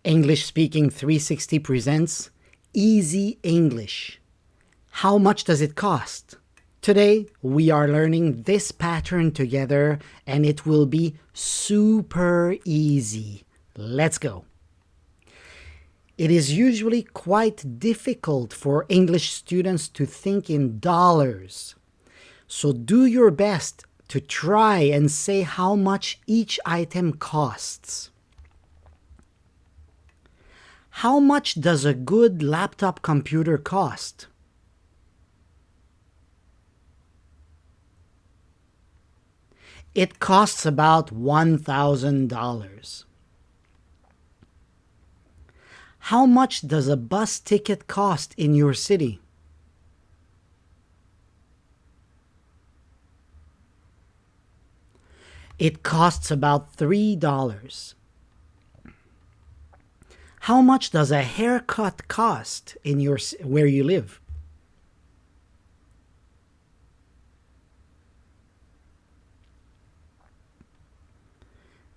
English Speaking 360 presents Easy English. How much does it cost? Today, we are learning this pattern together and it will be super easy. Let's go. It is usually quite difficult for English students to think in dollars. So do your best to try and say how much each item costs. How much does a good laptop computer cost? It costs about $1,000. How much does a bus ticket cost in your city? It costs about $3. How much does a haircut cost in where you live?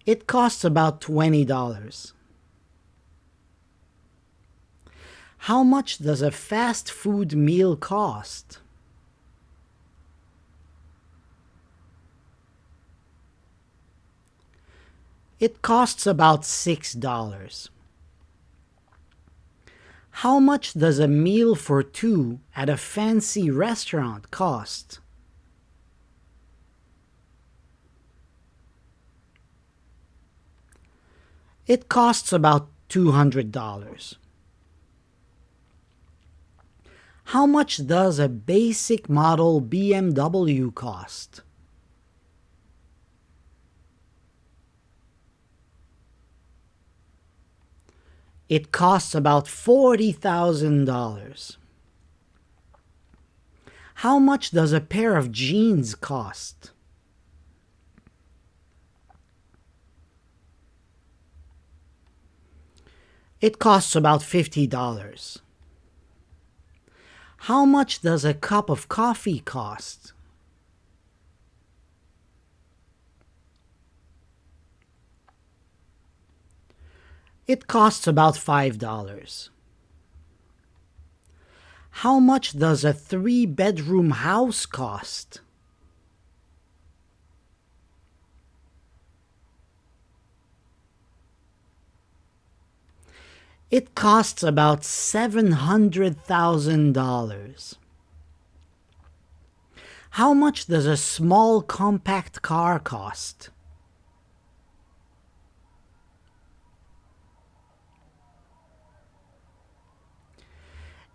It costs about $20. How much does a fast food meal cost? It costs about $6. How much does a meal for two at a fancy restaurant cost? It costs about $200. How much does a basic model BMW cost? It costs about $40,000. How much does a pair of jeans cost? It costs about $50. How much does a cup of coffee cost? It costs about $5. How much does a 3-bedroom house cost? It costs about $700,000. How much does a small compact car cost?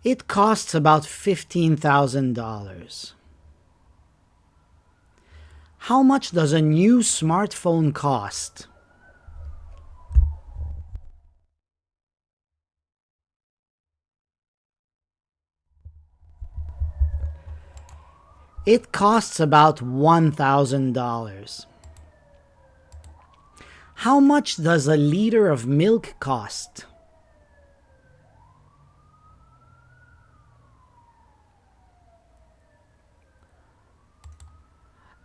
It costs about $15,000. How much does a new smartphone cost? It costs about $1,000. How much does a liter of milk cost?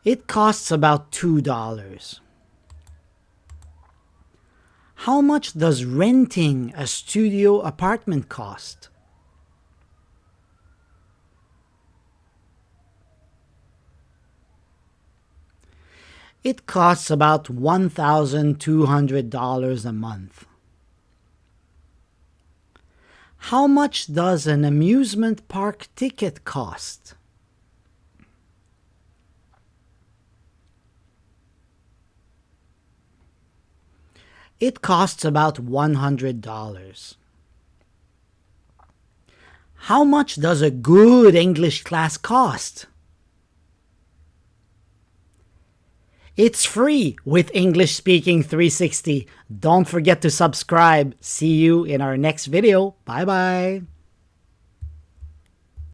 It costs about $2. How much does renting a studio apartment cost? It costs about $1,200 a month. How much does an amusement park ticket cost? It costs about $100. How much does a good English class cost? It's free with English Speaking 360. Don't forget to subscribe. See you in our next video. Bye-bye.